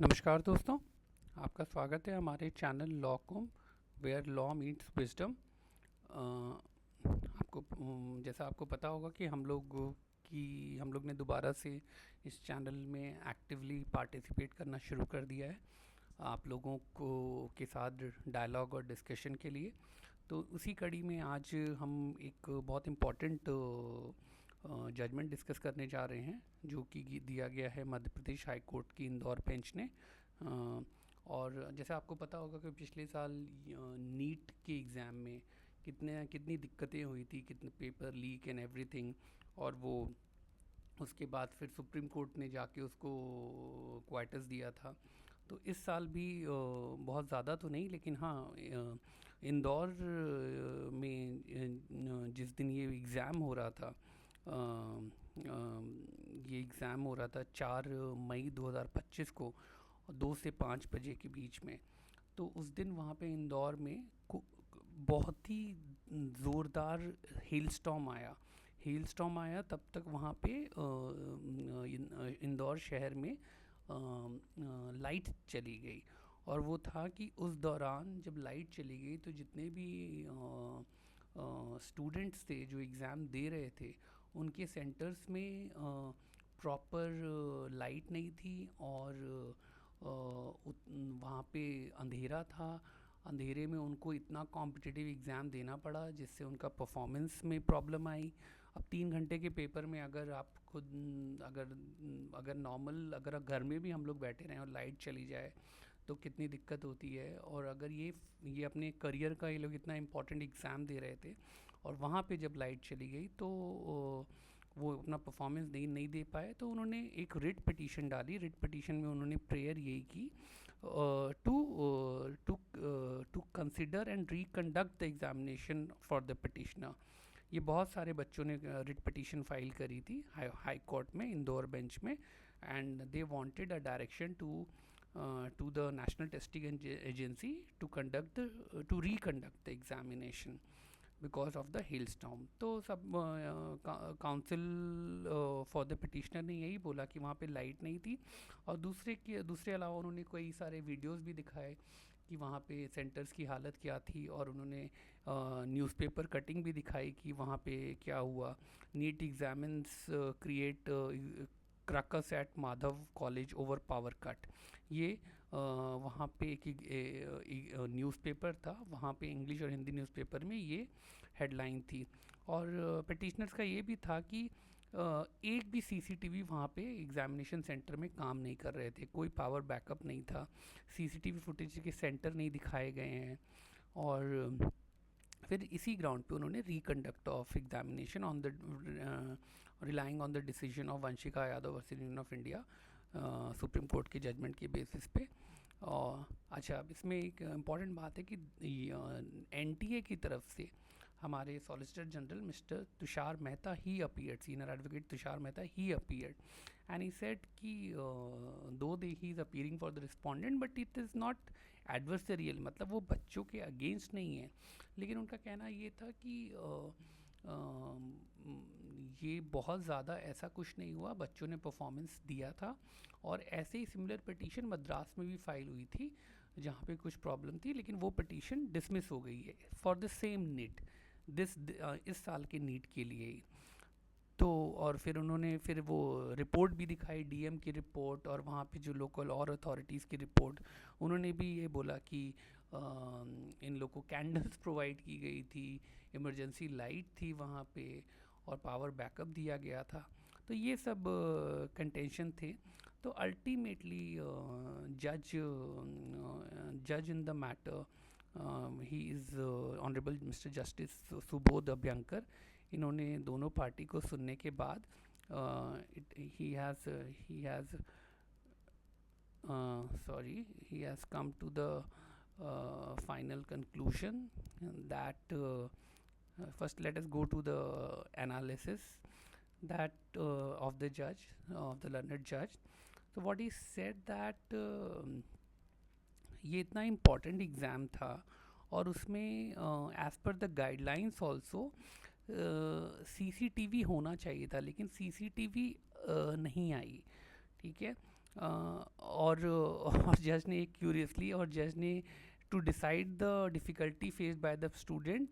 नमस्कार दोस्तों, आपका स्वागत है हमारे चैनल लॉ कुम वेयर लॉ मीट्स विजडम। जैसा आपको पता होगा कि हम लोग ने दोबारा से इस चैनल में एक्टिवली पार्टिसिपेट करना शुरू कर दिया है आप लोगों को के साथ डायलॉग और डिस्कशन के लिए। तो उसी कड़ी में आज हम एक बहुत इम्पॉर्टेंट जजमेंट डिस्कस करने जा रहे हैं, जो कि दिया गया है मध्य प्रदेश हाई कोर्ट की इंदौर बेंच ने। और जैसे आपको पता होगा कि पिछले साल नीट के एग्ज़ाम में कितनी दिक्कतें हुई थी, कितने पेपर लीक एंड एवरीथिंग। और वो उसके बाद फिर सुप्रीम कोर्ट ने जाके उसको क्वाइटस दिया था। तो इस साल भी बहुत ज़्यादा तो नहीं, लेकिन हाँ, इंदौर में जिस दिन ये एग्ज़ाम हो रहा था, ये एग्ज़ाम हो रहा था 4 मई 2025 को 2 से 5 बजे के बीच में। तो उस दिन वहाँ पे इंदौर में बहुत ही ज़ोरदार हेल स्टॉर्म आया। तब तक वहाँ पे इंदौर शहर में लाइट चली गई। और वो था कि उस दौरान जब लाइट चली गई तो जितने भी स्टूडेंट्स थे जो एग्ज़ाम दे रहे थे, उनके सेंटर्स में प्रॉपर लाइट नहीं थी। और वहाँ पे अंधेरा था। अंधेरे में उनको इतना कॉम्पिटिटिव एग्ज़ाम देना पड़ा जिससे उनका परफॉर्मेंस में प्रॉब्लम आई। अब 3 घंटे के पेपर में अगर आप खुद अगर अगर नॉर्मल अगर घर में भी हम लोग बैठे रहें और लाइट चली जाए तो कितनी दिक्कत होती है। और अगर ये अपने करियर का ये लोग इतना इम्पोर्टेंट एग्ज़ाम दे रहे थे और वहाँ पे जब लाइट चली गई तो वो अपना परफॉर्मेंस नहीं दे पाए। तो उन्होंने एक रिट पिटीशन डाली। रिट पिटीशन में उन्होंने प्रेयर यही की to consider and reconduct the examination for the petitioner. ये बहुत सारे बच्चों ने रिट पिटीशन फाइल करी थी हाई कोर्ट में इंदौर बेंच में। And they wanted a direction to the national testing agency to reconduct the examination because of the hail storm. तो सब काउंसिल फॉर द पिटिशनर ने यही बोला कि वहाँ पे लाइट नहीं थी। और दूसरे अलावा उन्होंने कई सारे वीडियोस भी दिखाए कि वहाँ पे सेंटर्स की हालत क्या थी। और उन्होंने न्यूज़पेपर कटिंग भी दिखाई कि वहाँ पे क्या हुआ। NEET examinees create ruckus at Madhav college over power cut. ये वहाँ पे एक न्यूज़पेपर था, वहाँ पे इंग्लिश और हिंदी न्यूज़पेपर में ये हेडलाइन थी। और पिटिशनर्स का ये भी था कि एक भी सीसीटीवी वहाँ पे एग्जामिनेशन सेंटर में काम नहीं कर रहे थे, कोई पावर बैकअप नहीं था, सीसीटीवी फुटेज के सेंटर नहीं दिखाए गए हैं। और फिर इसी ग्राउंड पे उन्होंने reconduct of examination on the relying on the decision of Vanshika Yadav versus union of India, supreme court के जजमेंट के बेसिस पे। और अच्छा, अब इसमें एक इम्पॉर्टेंट बात है कि एनटीए की तरफ से हमारे solicitor general mister Tushar Mehta he appeared, senior advocate Tushar Mehta he appeared. And he said कि though they he is appearing for the respondent but it is not adversarial, मतलब वो बच्चों के अगेंस्ट नहीं है। लेकिन उनका कहना ये था कि ये बहुत ज़्यादा ऐसा कुछ नहीं हुआ, बच्चों ने परफॉर्मेंस दिया था। और ऐसे ही सिमिलर पिटीशन मद्रास में भी फाइल हुई थी जहाँ पे कुछ प्रॉब्लम थी, लेकिन वो पिटीशन डिसमिस हो गई है फॉर द सेम नीट इस साल के नीट के लिए ही। तो और फिर उन्होंने फिर वो रिपोर्ट भी दिखाई, डीएम की रिपोर्ट और वहाँ पे जो लोकल और अथॉरिटीज़ की रिपोर्ट। उन्होंने भी ये बोला कि इन लोगों को कैंडल्स प्रोवाइड की गई थी, इमरजेंसी लाइट थी वहाँ पे, और पावर बैकअप दिया गया था। तो ये सब कंटेंशन थे। तो अल्टीमेटली जज in the matter he is honourable mister justice Subodh Abhyankar. इन्होंने दोनों पार्टी को सुनने के बाद he has come to the final conclusion that first let us go to the analysis that of the judge, of the learned judge. So what he said that ये इतना important exam था और उसमें as per the guidelines also CCTV होना चाहिए था, लेकिन CCTV नहीं आई। ठीक है। और जज ने क्यूरियसली और जज ने to decide the difficulty faced by the student,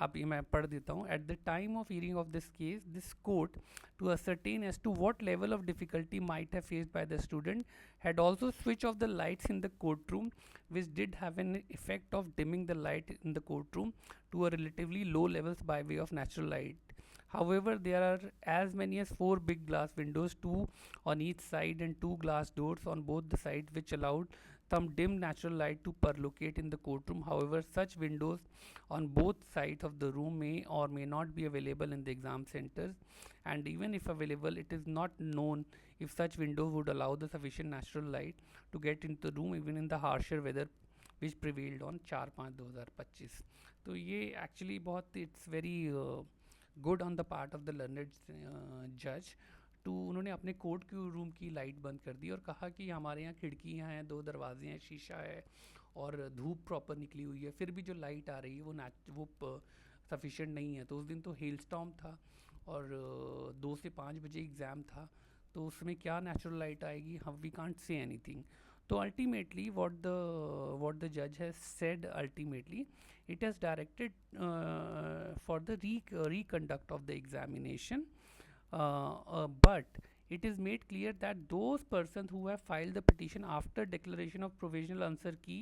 आप ये मैं पढ़ देता हूँ, at the time of hearing of this case this court to ascertain as to what level of difficulty might have faced by the student had also switched off the lights in the courtroom, which did have an effect of dimming the light in the courtroom to a relatively low levels by way of natural light. However, there are as many as 4 big glass windows, 2 on each side and 2 glass doors on both the sides, which allowed some dim natural light to percolate in the courtroom. However, such windows on both sides of the room may or may not be available in the exam centers, and even if available, it is not known if such windows would allow the sufficient natural light to get into the room even in the harsher weather which prevailed on 4/5/2025. तो ये actually बहुत it's very good on the part of the learned जज to, उन्होंने अपने court के room की light बंद कर दी और कहा कि हमारे यहाँ खिड़कियाँ हैं, 2 दरवाजे हैं, शीशा है और धूप प्रॉपर निकली हुई है, फिर भी जो लाइट आ रही है वो सफिशेंट नहीं है। तो उस दिन तो हेल स्टॉर्म था और 2 से 5 बजे एग्ज़ाम था, तो उसमें क्या नेचुरल लाइट आएगी, हम वी कांट से एनीथिंग। तो अल्टीमेटली व्हाट द जज has said, ultimately it has directed for the reconduct of the examination, but it is made clear that those persons who have filed the petition after declaration of provisional answer key,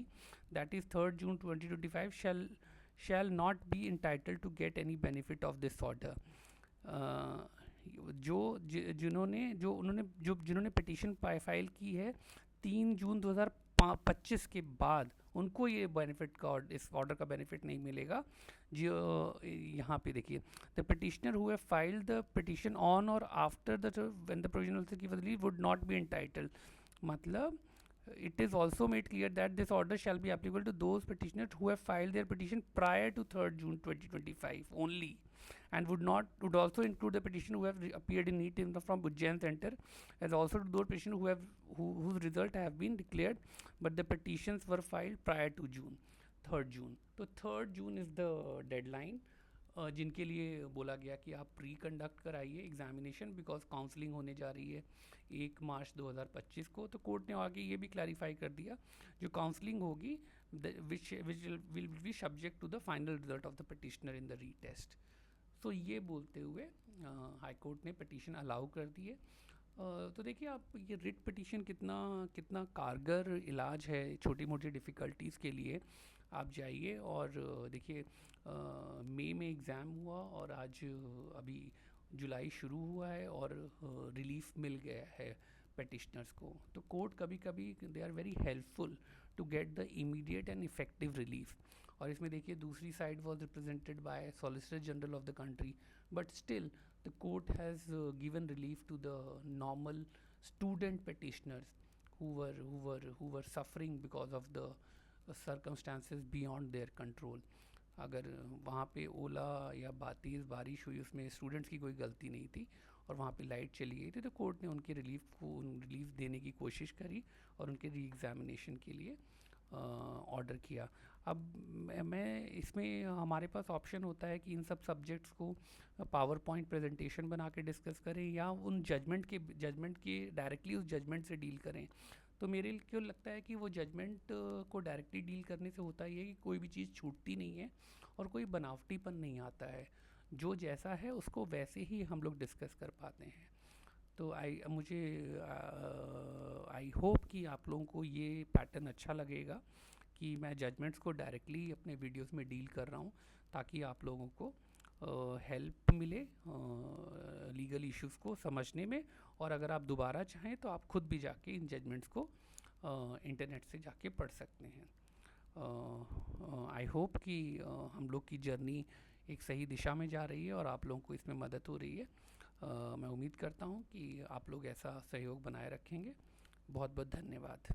that is 3rd June 2025, shall not be entitled to get any benefit of this order. जिन्होंने petition file की है 3 जून 2025 के बाद, उनको ये benefit का इस order का बेनिफिट नहीं मिलेगा। जो यहाँ पे देखिए, the petitioner who have filed the petition on or after the when the provisional की relief would not be entitled, मतलब it is also made clear that this order shall be applicable to those petitioners who have filed their petition prior to 3rd June 2025 only, and would also include the petitioner who have appeared in NEET from Ujjain Center, as also to those petitioners whose result have been declared but the petitions were filed prior to 3rd June. तो 3rd June is the deadline जिनके लिए बोला गया कि आप reconduct कराइए examination, because counselling होने जा रही है 1 मार्च 2025 को। तो कोर्ट ने आगे ये भी क्लैरिफाई कर दिया, जो काउंसलिंग होगी which will be subject to the final result of the petitioner in the retest. तो ये बोलते हुए हाई कोर्ट ने पिटीशन अलाउ कर दिए। तो देखिए आप ये रिट पिटीशन कितना कारगर इलाज है छोटी मोटी डिफ़िकल्टीज़ के लिए। आप जाइए और देखिए मई में एग्ज़ाम हुआ और आज अभी जुलाई शुरू हुआ है और रिलीफ मिल गया है पेटिशनर्स को। तो कोर्ट कभी कभी they are very helpful to get the immediate and effective relief. और इसमें देखिए दूसरी side was represented by solicitor general of the country, but still the court has given relief to the normal student petitioners who were suffering because of the circumstances beyond their control. अगर वहाँ पे ओला या बारिश हुई, उसमें students की कोई गलती नहीं थी और वहाँ पे लाइट चली गई थी, तो कोर्ट ने उनके रिलीफ देने की कोशिश करी और उनके री एग्ज़ामिनेशन के लिए ऑर्डर किया। अब मैं इसमें हमारे पास ऑप्शन होता है कि इन सब सब्जेक्ट्स को पावर पॉइंट प्रेजेंटेशन बना के डिस्कस करें या उन जजमेंट के डायरेक्टली उस जजमेंट से डील करें। तो मेरे क्यों लगता है कि वो जजमेंट को डायरेक्टली डील करने से होता ये है कि कोई भी चीज़ छूटती नहीं है और कोई बनावटीपन नहीं आता है, जो जैसा है उसको वैसे ही हम लोग डिस्कस कर पाते हैं। तो आई होप कि आप लोगों को ये पैटर्न अच्छा लगेगा कि मैं जजमेंट्स को डायरेक्टली अपने वीडियोस में डील कर रहा हूँ, ताकि आप लोगों को हेल्प मिले लीगल इश्यूज़ को समझने में। और अगर आप दोबारा चाहें तो आप खुद भी जाके इन जजमेंट्स को इंटरनेट से जाके पढ़ सकते हैं। आई होप कि हम लोग की जर्नी एक सही दिशा में जा रही है और आप लोगों को इसमें मदद हो रही है। मैं उम्मीद करता हूँ कि आप लोग ऐसा सहयोग बनाए रखेंगे। बहुत बहुत धन्यवाद।